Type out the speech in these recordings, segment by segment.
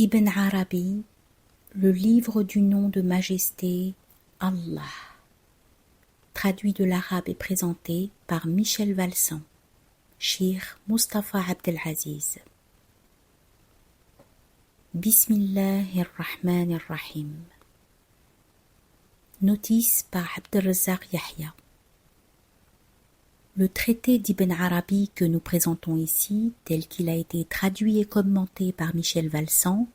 Ibn Arabi, le livre du nom de majesté Allah, traduit de l'arabe et présenté par Michel Valsan, Cheikh Mustafa Abdelaziz. Bismillahirrahmanirrahim. Notice par Abdelrazak Yahya. Le traité d'Ibn Arabi que nous présentons ici, tel qu'il a été traduit et commenté par Michel Valsan,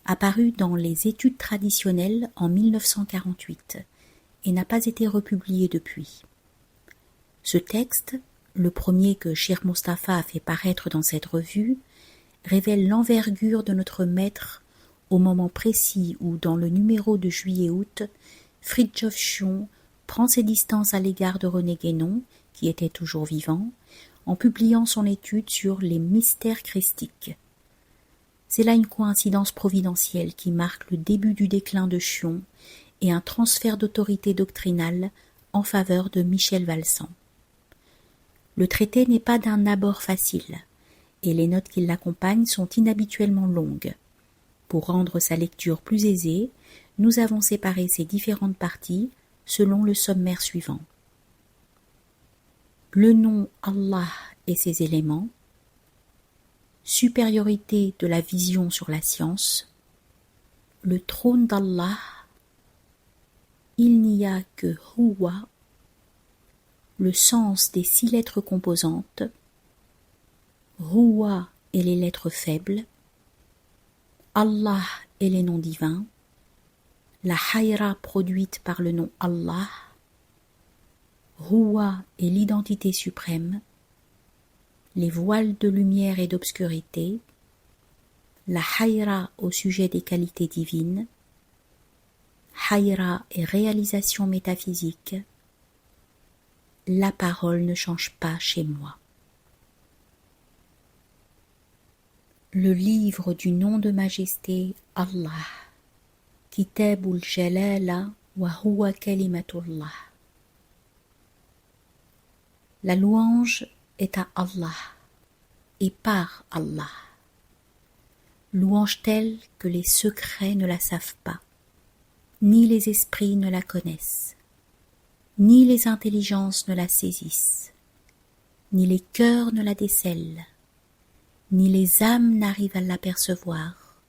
apparu dans les Études traditionnelles en 1948 et n'a pas été republié depuis. Ce texte, le premier que Cheikh Mustafa a fait paraître dans cette revue, révèle l'envergure de notre maître au moment précis où, dans le numéro de juillet-août, Fridtjof Schuon prend ses distances à l'égard de René Guénon, qui était toujours vivant, en publiant son étude sur les mystères christiques. C'est là une coïncidence providentielle qui marque le début du déclin de Schuon et un transfert d'autorité doctrinale en faveur de Michel Valsan. Le traité n'est pas d'un abord facile, et les notes qui l'accompagnent sont inhabituellement longues. Pour rendre sa lecture plus aisée, nous avons séparé ces différentes parties selon le sommaire suivant. Le nom Allah et ses éléments, supériorité de la vision sur la science, le trône d'Allah, il n'y a que Huwa, le sens des 6 lettres composantes, Huwa et les lettres faibles, Allah et les noms divins, la hayra produite par le nom Allah, Huwa et l'identité suprême, les voiles de lumière et d'obscurité, la hayra au sujet des qualités divines, hayra et réalisation métaphysique, la parole ne change pas chez moi. Le livre du nom de majesté Allah, Kitabul Jalala wa huwa kalimatullah. La louange est à Allah et par Allah. Louange telle que les secrets ne la savent pas, ni les esprits ne la connaissent, ni les intelligences ne la saisissent, ni les cœurs ne la décèlent, ni les âmes n'arrivent à l'apercevoir,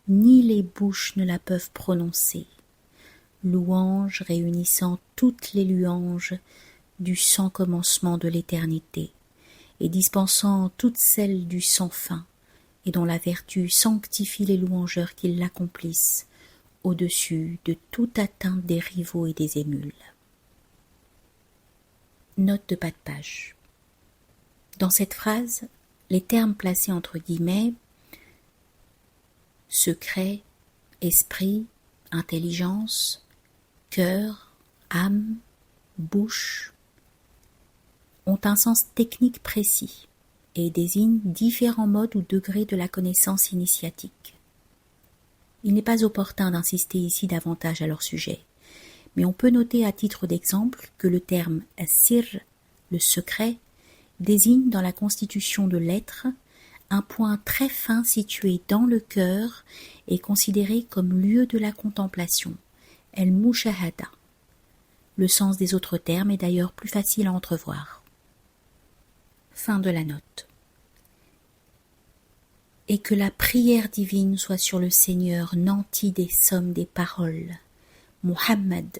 ni les bouches ne la peuvent prononcer. Louange réunissant toutes les louanges du sans commencement de l'éternité, et dispensant toutes celles du sans fin, et dont la vertu sanctifie les louangeurs qui l'accomplissent, au-dessus de toute atteinte des rivaux et des émules. Note de bas de page. Dans cette phrase, les termes placés entre guillemets secret, esprit, intelligence, cœur, âme, bouche ont un sens technique précis et désignent différents modes ou degrés de la connaissance initiatique. Il n'est pas opportun d'insister ici davantage à leur sujet, mais on peut noter à titre d'exemple que le terme as-sir, le secret, désigne dans la constitution de l'être un point très fin situé dans le cœur et considéré comme lieu de la contemplation, el-mushahada. Le sens des autres termes est d'ailleurs plus facile à entrevoir. Fin de la note. Et que la prière divine soit sur le Seigneur nanti des sommes des paroles, Muhammad,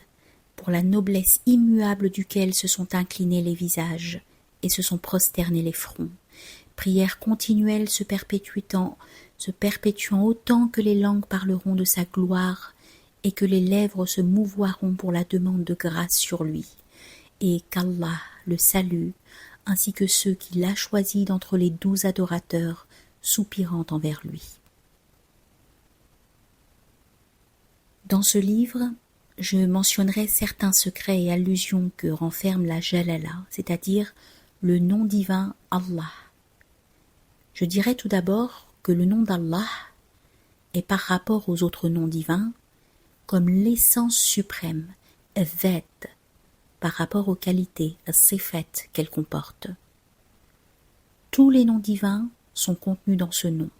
pour la noblesse immuable duquel se sont inclinés les visages et se sont prosternés les fronts, prière continuelle se perpétuant autant que les langues parleront de sa gloire et que les lèvres se mouvoiront pour la demande de grâce sur lui, et qu'Allah le salue, ainsi que ceux qu'il a choisis d'entre les 12 adorateurs soupirant envers lui. Dans ce livre, je mentionnerai certains secrets et allusions que renferme la Jalala, c'est-à-dire le nom divin Allah. Je dirai tout d'abord que le nom d'Allah est par rapport aux autres noms divins comme l'essence suprême, al-Dhat, par rapport aux qualités, as-Sifat, qu'elle comporte. Tous les noms divins sont contenus dans ce nom.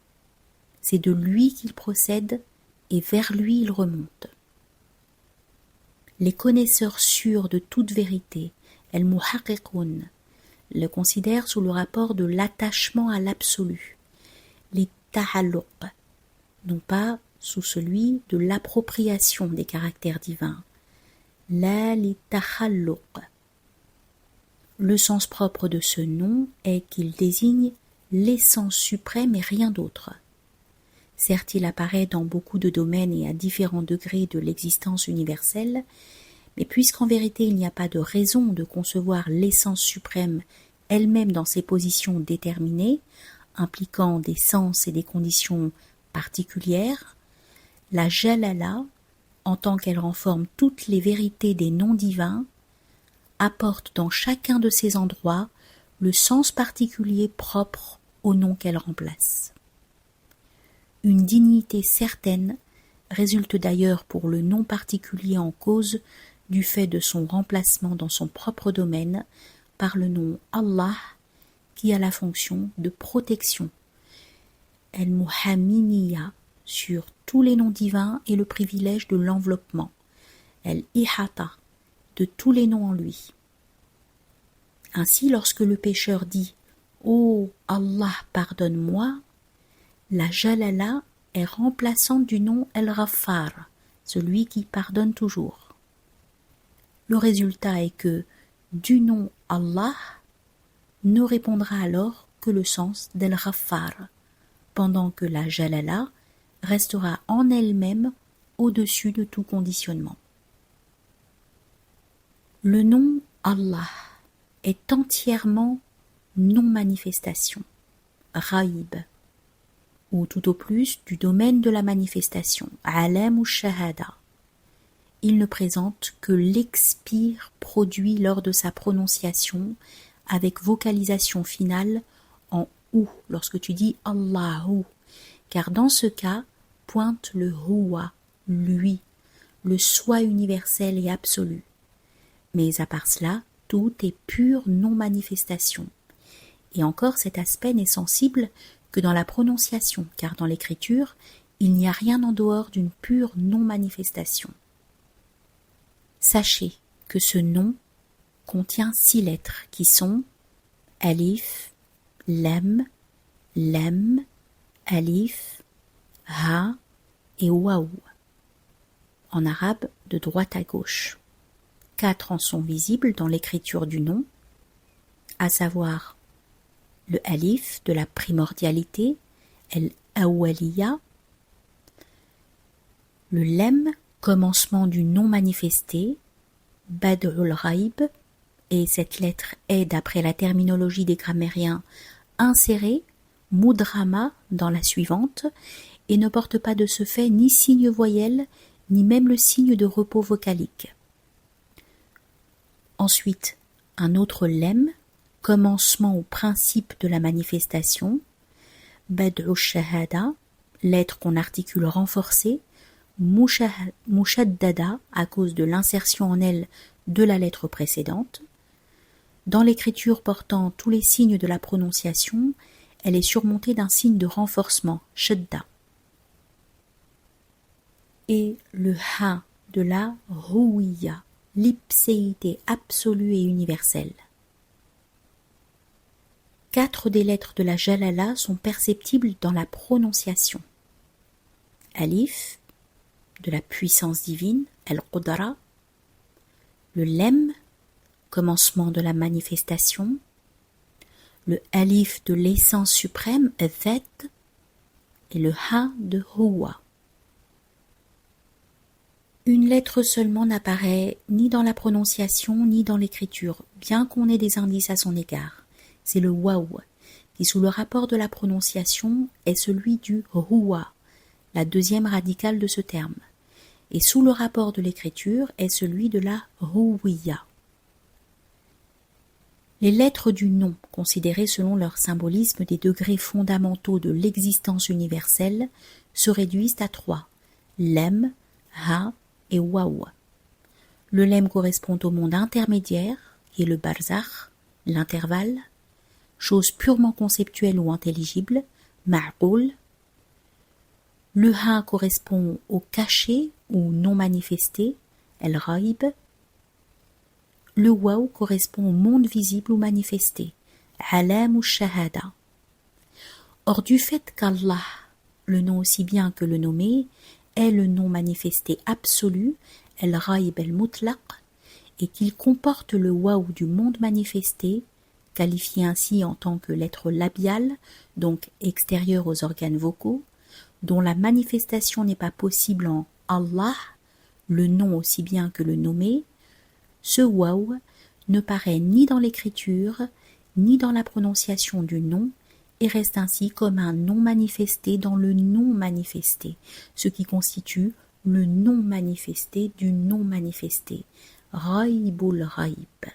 C'est de lui qu'il procède et vers lui il remonte. Les connaisseurs sûrs de toute vérité, al-muhaqqiqun, le considèrent sous le rapport de l'attachement à l'absolu, les ta'alluq, non pas sous celui de l'appropriation des caractères divins, la li takhalluq. Le sens propre de ce nom est qu'il désigne l'essence suprême et rien d'autre. Certes, il apparaît dans beaucoup de domaines et à différents degrés de l'existence universelle, mais puisqu'en vérité il n'y a pas de raison de concevoir l'essence suprême elle-même dans ses positions déterminées, impliquant des sens et des conditions particulières, la Jalala, en tant qu'elle renforme toutes les vérités des noms divins, apporte dans chacun de ces endroits le sens particulier propre au nom qu'elle remplace. Une dignité certaine résulte d'ailleurs pour le nom particulier en cause du fait de son remplacement dans son propre domaine par le nom Allah qui a la fonction de protection, al-muhamminiya, sur tous les noms divins et le privilège de l'enveloppement, al-ihata, de tous les noms en lui. Ainsi, lorsque le pécheur dit « Oh Allah, pardonne-moi », la Jalala est remplaçante du nom El-Ghaffar, celui qui pardonne toujours. Le résultat est que du nom Allah ne répondra alors que le sens d'El-Ghaffar, pendant que la Jalala restera en elle-même au-dessus de tout conditionnement. Le nom Allah est entièrement non-manifestation, Ghaib, ou tout au plus du domaine de la manifestation, Alam ou Shahada. Il ne présente que l'expire produit lors de sa prononciation avec vocalisation finale en ou lorsque tu dis Allahu, car dans ce cas pointe le huwa, lui, le soi universel et absolu. Mais à part cela, tout est pure non-manifestation. Et encore cet aspect n'est sensible que dans la prononciation, car dans l'écriture, il n'y a rien en dehors d'une pure non-manifestation. Sachez que ce nom contient 6 lettres qui sont Alif, Lam, Lam, Alif, Ha et Waou. En arabe, de droite à gauche. 4 en sont visibles dans l'écriture du nom, à savoir le Alif de la primordialité, El-Awwaliya, le Lam, commencement du non manifesté, Bad'ul Ghaib, et cette lettre est, d'après la terminologie des grammairiens, insérée, mudrama, dans la suivante, et ne porte pas de ce fait ni signe voyelle, ni même le signe de repos vocalique. Ensuite, un autre lem, commencement au principe de la manifestation, Bad'u Shahada, lettre qu'on articule renforcée, Mushaddada, à cause de l'insertion en elle de la lettre précédente. Dans l'écriture portant tous les signes de la prononciation, elle est surmontée d'un signe de renforcement, Shadda. Et le Ha de la Huwiya, l'ipséité absolue et universelle. 4 des lettres de la Jalala sont perceptibles dans la prononciation. Alif, de la puissance divine, Al-Qudra. Le Lem, commencement de la manifestation. Le Alif de l'essence suprême, Zat. Et le Ha de Huwa. Une lettre seulement n'apparaît ni dans la prononciation ni dans l'écriture, bien qu'on ait des indices à son égard. C'est le Waou, qui sous le rapport de la prononciation est celui du Huwa, la deuxième radicale de ce terme, et sous le rapport de l'écriture est celui de la Huwiya. Les lettres du nom, considérées selon leur symbolisme des degrés fondamentaux de l'existence universelle, se réduisent à 3, Lem, Ha et Waou. Le Lem correspond au monde intermédiaire, qui est le barzakh, l'intervalle, chose purement conceptuelle ou intelligible, ma'qoul. Le ha correspond au caché ou non manifesté, el-ghaib. Le waw correspond au monde visible ou manifesté, alam ou shahada. Or du fait qu'Allah, le nom aussi bien que le nommé, est le nom manifesté absolu, el-ghaib el-mutlaq, et qu'il comporte le waw du monde manifesté, qualifié ainsi en tant que lettre labiale, donc extérieure aux organes vocaux, dont la manifestation n'est pas possible en Allah, le nom aussi bien que le nommé, ce waw ne paraît ni dans l'écriture, ni dans la prononciation du nom, et reste ainsi comme un nom manifesté dans le non manifesté, ce qui constitue le non manifesté du non manifesté, ghaibul ghaib.